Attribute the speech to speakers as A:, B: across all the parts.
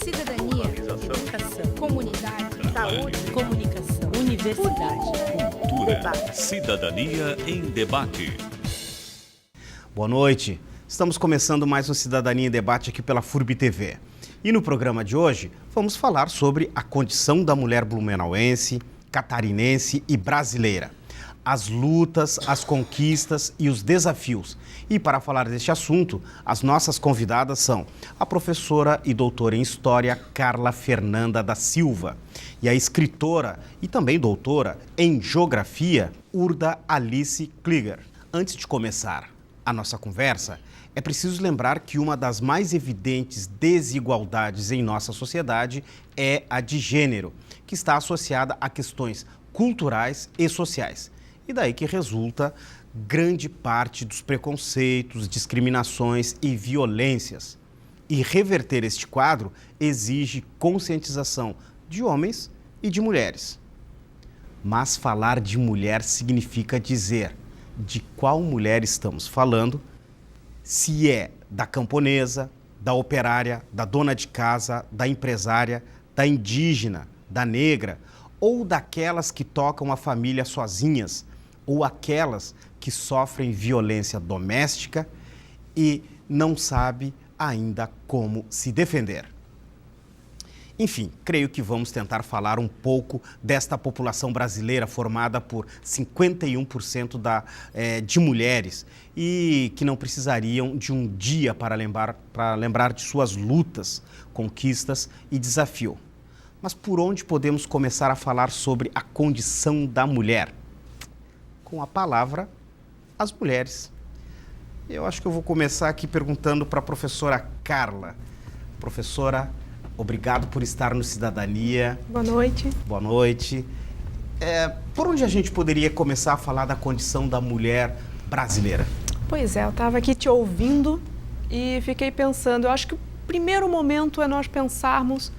A: cidadania,
B: educação,
A: comunidade,
B: saúde, comunicação, universidade,
C: cultura,
B: debate.
C: Cidadania em Debate.
D: Boa noite. Estamos começando mais um Cidadania em Debate aqui pela FURB TV. E no programa de hoje vamos falar sobre a condição da mulher blumenauense, catarinense e brasileira. As lutas, as conquistas e os desafios. E para falar deste assunto, as nossas convidadas são a professora e doutora em História Carla Fernanda da Silva e a escritora e também doutora em Geografia Urda Alice Klieger. Antes de começar a nossa conversa, é preciso lembrar que uma das mais evidentes desigualdades em nossa sociedade é a de gênero, que está associada a questões culturais e sociais. E daí que resulta grande parte dos preconceitos, discriminações e violências. E reverter este quadro exige conscientização de homens e de mulheres. Mas falar de mulher significa dizer de qual mulher estamos falando, se é da camponesa, da operária, da dona de casa, da empresária, da indígena, da negra, ou daquelas que tocam a família sozinhas, ou aquelas que sofrem violência doméstica e não sabe ainda como se defender. Enfim, creio que vamos tentar falar um pouco desta população brasileira formada por 51% de mulheres e que não precisariam de um dia para lembrar de suas lutas, conquistas e desafio. Mas por onde podemos começar a falar sobre a condição da mulher? Com a palavra, as mulheres. Eu acho que eu vou começar aqui perguntando para a professora Carla. Professora, obrigado por estar no Cidadania.
B: Boa noite.
D: Boa noite. Por onde a gente poderia começar a falar da condição da mulher brasileira?
B: Pois é, eu estava aqui te ouvindo e fiquei pensando, eu acho que o primeiro momento é nós pensarmos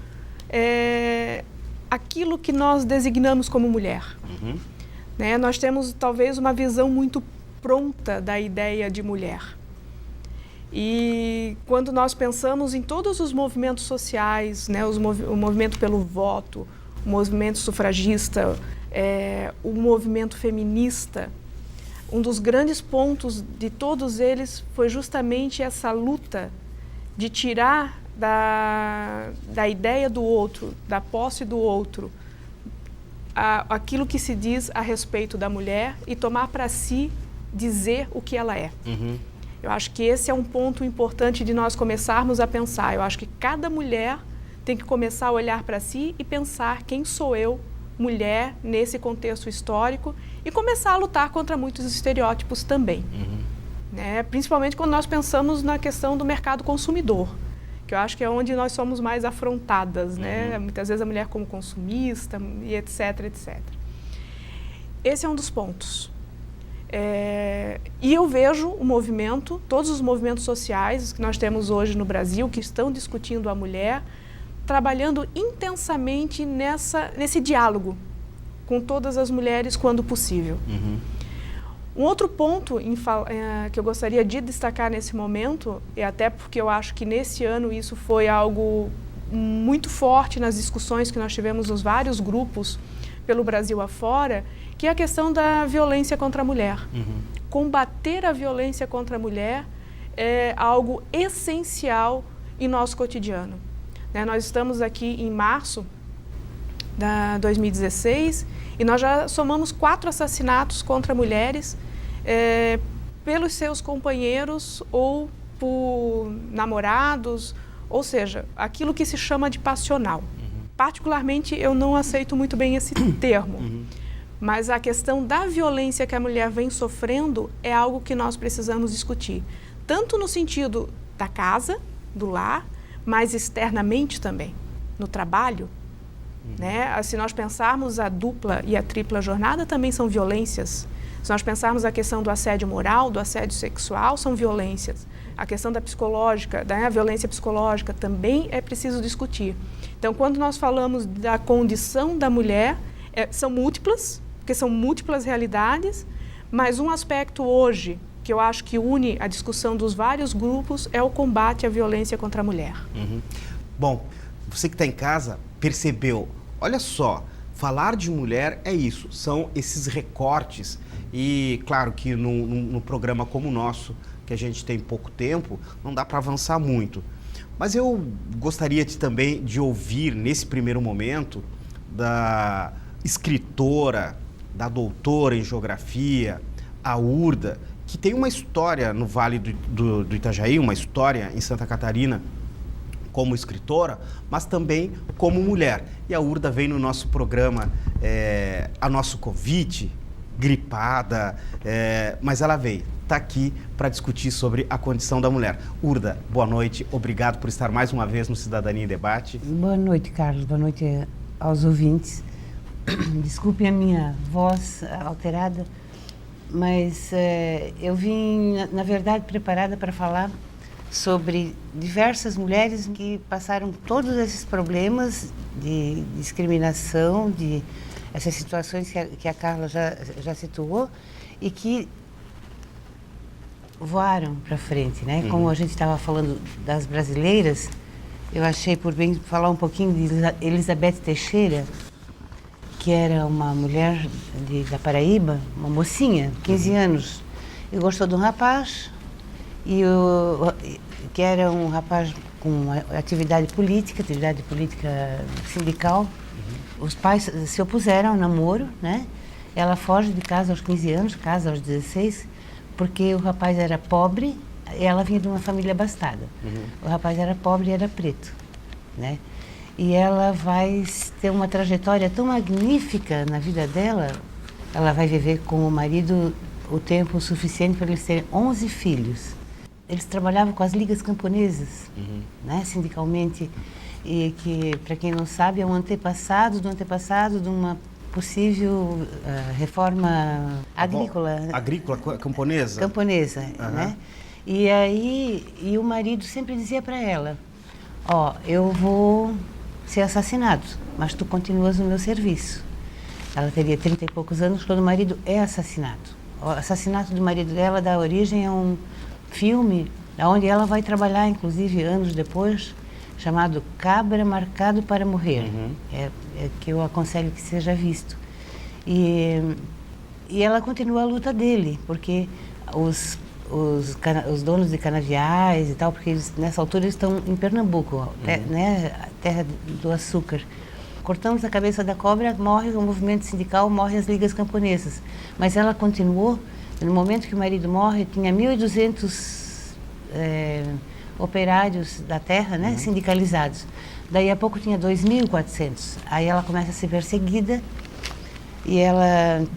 B: aquilo que nós designamos como mulher.
D: Uhum.
B: Né? Nós temos talvez uma visão muito pronta da ideia de mulher. E quando nós pensamos em todos os movimentos sociais, né, o movimento pelo voto, o movimento sufragista, o movimento feminista, um dos grandes pontos de todos eles foi justamente essa luta de tirar da ideia do outro, da posse do outro, aquilo que se diz a respeito da mulher e tomar para si dizer o que ela é.
D: Uhum.
B: Eu acho que esse é um ponto importante de nós começarmos a pensar. Eu acho que cada mulher tem que começar a olhar para si e pensar quem sou eu, mulher, nesse contexto histórico e começar a lutar contra muitos estereótipos também.
D: Uhum.
B: Né? Principalmente quando nós pensamos na questão do mercado consumidor, que eu acho que é onde nós somos mais afrontadas, né? Muitas vezes a mulher como consumista e etc, etc. Esse é um dos pontos. E eu vejo o movimento, todos os movimentos sociais que nós temos hoje no Brasil, que estão discutindo a mulher, trabalhando intensamente nesse diálogo com todas as mulheres quando possível.
D: Uhum.
B: Um outro ponto que eu gostaria de destacar nesse momento, e até porque eu acho que nesse ano isso foi algo muito forte nas discussões que nós tivemos nos vários grupos pelo Brasil afora, que é a questão da violência contra a mulher.
D: Uhum.
B: Combater a violência contra a mulher é algo essencial em nosso cotidiano. Né? Nós estamos aqui em março de 2016 e nós já somamos 4 assassinatos contra mulheres pelos seus companheiros ou por namorados, ou seja, aquilo que se chama de passional. Uhum. Particularmente, eu não aceito muito bem esse termo, mas a questão da violência que a mulher vem sofrendo é algo que nós precisamos discutir, tanto no sentido da casa, do lar, mas externamente também, no trabalho. Né? Se nós pensarmos a dupla e a tripla jornada, também são violências. Se nós pensarmos a questão do assédio moral, do assédio sexual, são violências. A questão da psicológica, da violência psicológica, também é preciso discutir. Então, quando nós falamos da condição da mulher, são múltiplas, porque são múltiplas realidades, mas um aspecto hoje que eu acho que une a discussão dos vários grupos é o combate à violência contra a mulher.
D: Uhum. Bom, você que está em casa percebeu, olha só, falar de mulher é isso, são esses recortes. E claro que num programa como o nosso, que a gente tem pouco tempo, não dá para avançar muito. Mas eu gostaria também de ouvir, nesse primeiro momento, da escritora, da doutora em geografia, a Urda, que tem uma história no Vale do Itajaí, uma história em Santa Catarina, como escritora, mas também como mulher. E a Urda veio no nosso programa a nosso convite, gripada, mas ela veio, está aqui para discutir sobre a condição da mulher. Urda, boa noite, obrigado por estar mais uma vez no Cidadania em Debate.
A: Boa noite, Carlos, boa noite aos ouvintes. Desculpe a minha voz alterada, mas eu vim, na verdade, preparada para falar sobre diversas mulheres que passaram todos esses problemas de discriminação, de essas situações que a Carla já situou e que voaram para frente, né? Como a gente estava falando das brasileiras, eu achei por bem falar um pouquinho de Elizabeth Teixeira, que era uma mulher da Paraíba, uma mocinha, 15 anos, e gostou de um rapaz, que era um rapaz com atividade política sindical. Os pais se opuseram ao namoro, né? Ela foge de casa aos 15 anos, casa aos 16, porque o rapaz era pobre e ela vinha de uma família abastada. O rapaz era pobre e era preto, né? E ela vai ter uma trajetória tão magnífica na vida dela, ela vai viver com o marido o tempo suficiente para eles terem 11 filhos. Eles trabalhavam com as ligas camponesas, né, sindicalmente, e que, para quem não sabe, é um antepassado de uma possível reforma agrícola.
D: Agrícola camponesa?
A: Camponesa, né? E aí, o marido sempre dizia para ela, eu vou ser assassinado, mas tu continuas no meu serviço. Ela teria 30 e poucos anos quando o marido é assassinado. O assassinato do marido dela dá origem a um filme onde ela vai trabalhar, inclusive, anos depois, chamado Cabra Marcado para Morrer. É que eu aconselho que seja visto. E ela continua a luta dele, porque os donos de canaviais e tal, porque eles, nessa altura eles estão em Pernambuco, né, terra do açúcar. Cortamos a cabeça da cobra, morre o movimento sindical, morrem as ligas camponesas. Mas ela continuou, no momento que o marido morre, tinha 1.200 operários da terra, né, sindicalizados. Daí a pouco tinha 2.400. Aí ela começa a ser perseguida e ela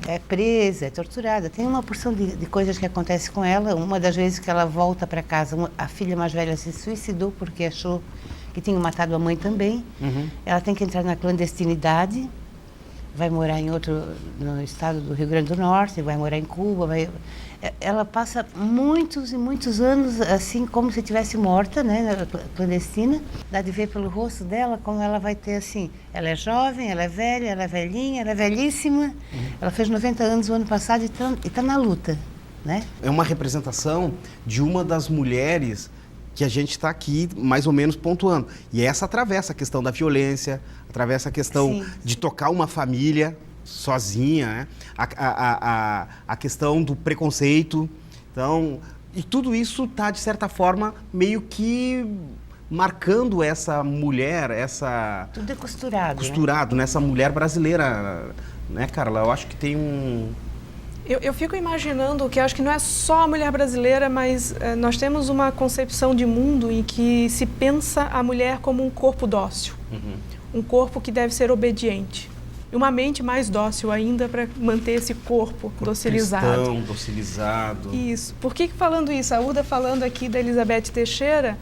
A: é presa, é torturada. Tem uma porção de coisas que acontecem com ela. Uma das vezes que ela volta para casa, a filha mais velha se suicidou porque achou que tinham matado a mãe também. Ela tem que entrar na clandestinidade, vai morar no estado do Rio Grande do Norte, vai morar em Cuba. Ela passa muitos e muitos anos assim, como se estivesse morta, né, clandestina. Dá de ver pelo rosto dela como ela vai ter assim, ela é jovem, ela é velha, ela é velhinha, ela é velhíssima. Ela fez 90 anos o ano passado e está na luta, né? É
D: uma representação de uma das mulheres que a gente está aqui mais ou menos pontuando. E essa atravessa a questão da violência, atravessa a questão de tocar uma família sozinha, né? A questão do preconceito. Então, e tudo isso está, de certa forma, meio que marcando essa mulher, essa...
A: Tudo é costurado.
D: Costurado, né? Nessa mulher brasileira, né, Carla? Eu acho que tem um...
B: Eu fico imaginando que acho que não é só a mulher brasileira, mas nós temos uma concepção de mundo em que se pensa a mulher como um corpo dócil, um corpo que deve ser obediente. E uma mente mais dócil ainda para manter esse corpo docilizado.
D: Cristão, docilizado.
B: Isso. Por que falando isso? A Urda falando aqui da Elizabeth Teixeira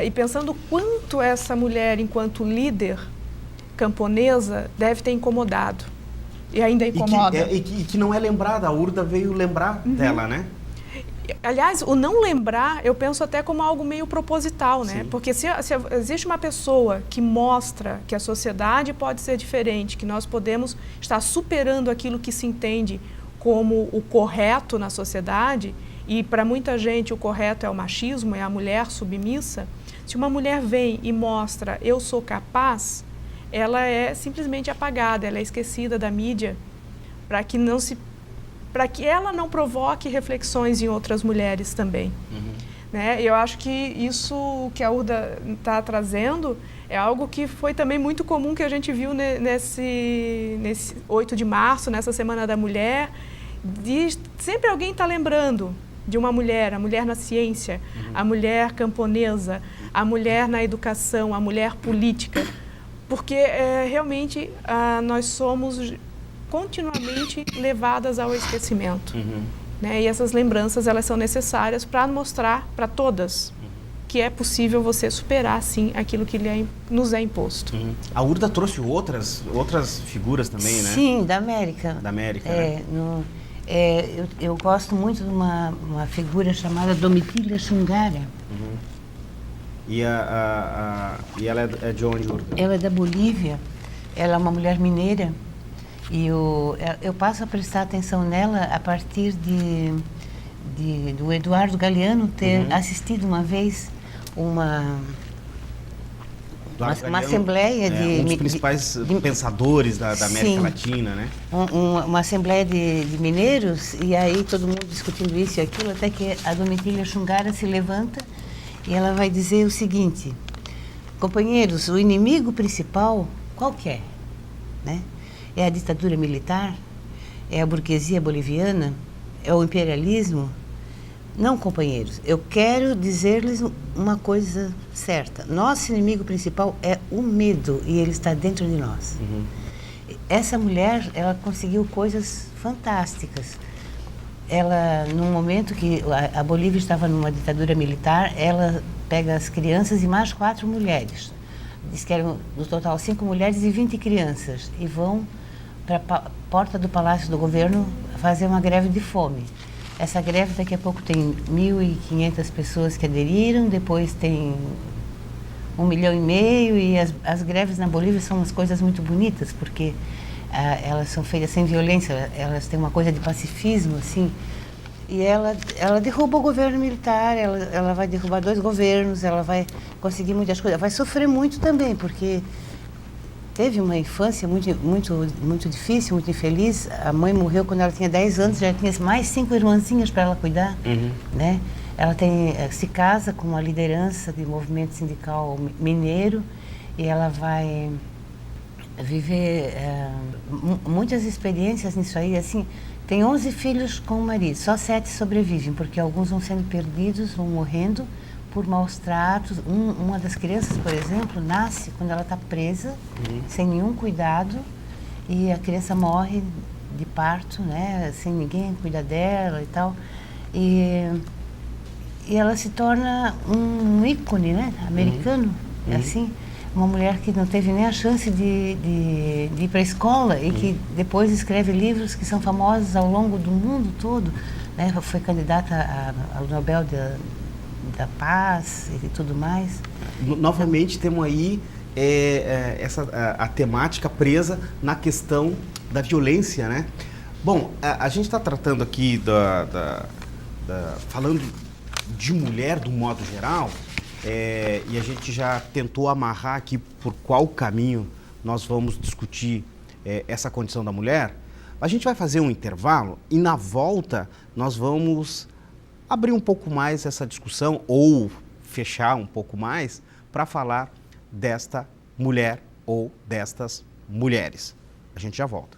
B: e pensando quanto essa mulher, enquanto líder camponesa, deve ter incomodado. E ainda incomoda.
D: E que não é lembrada, a Urda veio lembrar dela, né?
B: Aliás, o não lembrar, eu penso até como algo meio proposital, né? Sim. Porque se existe uma pessoa que mostra que a sociedade pode ser diferente, que nós podemos estar superando aquilo que se entende como o correto na sociedade, e para muita gente o correto é o machismo, é a mulher submissa, Se uma mulher vem e mostra eu sou capaz, ela é simplesmente apagada, ela é esquecida da mídia para que ela não provoque reflexões em outras mulheres também. Né? Eu acho que isso que a Urda está trazendo é algo que foi também muito comum que a gente viu nesse 8 de março, nessa Semana da Mulher, de sempre alguém está lembrando de uma mulher, a mulher na ciência, a mulher camponesa, a mulher na educação, a mulher política, porque realmente nós somos continuamente levadas ao esquecimento. Né? E essas lembranças elas são necessárias para mostrar para todas que é possível você superar, sim, aquilo que nos é imposto.
D: A Urda trouxe outras figuras também, né?
A: Sim, da América.
D: Da América, né?
A: Eu gosto muito de uma figura chamada Domitila Xungara.
D: E ela é de onde, Urda?
A: Ela é da Bolívia, ela é uma mulher mineira. E eu passo a prestar atenção nela a partir do Eduardo Galeano ter assistido uma vez uma assembleia
D: um dos principais pensadores da América Latina, né?
A: Uma assembleia de mineiros, e aí todo mundo discutindo isso e aquilo, até que a Domitila Xungara se levanta e ela vai dizer o seguinte: companheiros, o inimigo principal qual que é? Né? É a ditadura militar? É a burguesia boliviana? É o imperialismo? Não, companheiros, eu quero dizer-lhes uma coisa certa. Nosso inimigo principal é o medo, e ele está dentro de nós. Essa mulher, ela conseguiu coisas fantásticas. Ela, num momento que a Bolívia estava numa ditadura militar, ela pega as crianças e mais 4 mulheres. Diz que eram, no total, 5 mulheres e 20 crianças. E vão para a porta do Palácio do Governo fazer uma greve de fome. Essa greve, daqui a pouco, tem 1.500 pessoas que aderiram, depois tem 1,5 milhão, e as greves na Bolívia são umas coisas muito bonitas, porque elas são feitas sem violência, elas têm uma coisa de pacifismo, assim. E ela derruba o governo militar, ela vai derrubar 2 governos, ela vai conseguir muitas coisas, vai sofrer muito também, porque teve uma infância muito difícil, muito infeliz. A mãe morreu quando ela tinha 10 anos, já tinha mais 5 irmãzinhas para ela cuidar. Né? Ela se casa com uma liderança de movimento sindical mineiro, e ela vai viver muitas experiências nisso aí. Assim, tem 11 filhos com o marido, só 7 sobrevivem, porque alguns vão sendo perdidos, vão morrendo por maus tratos. Uma das crianças, por exemplo, nasce quando ela está presa, sem nenhum cuidado, e a criança morre de parto, né, sem ninguém cuidar dela e tal. E ela se torna um ícone, né, americano, assim, uma mulher que não teve nem a chance de ir para a escola, e que depois escreve livros que são famosos ao longo do mundo todo, né, foi candidata ao Nobel da Paz e tudo mais.
D: Novamente temos aí a temática presa na questão da violência, né? Bom, a gente está tratando aqui falando de mulher do modo geral, e a gente já tentou amarrar aqui por qual caminho nós vamos discutir essa condição da mulher. A gente vai fazer um intervalo e, na volta, nós vamos abrir um pouco mais essa discussão, ou fechar um pouco mais, para falar desta mulher ou destas mulheres. A gente já volta.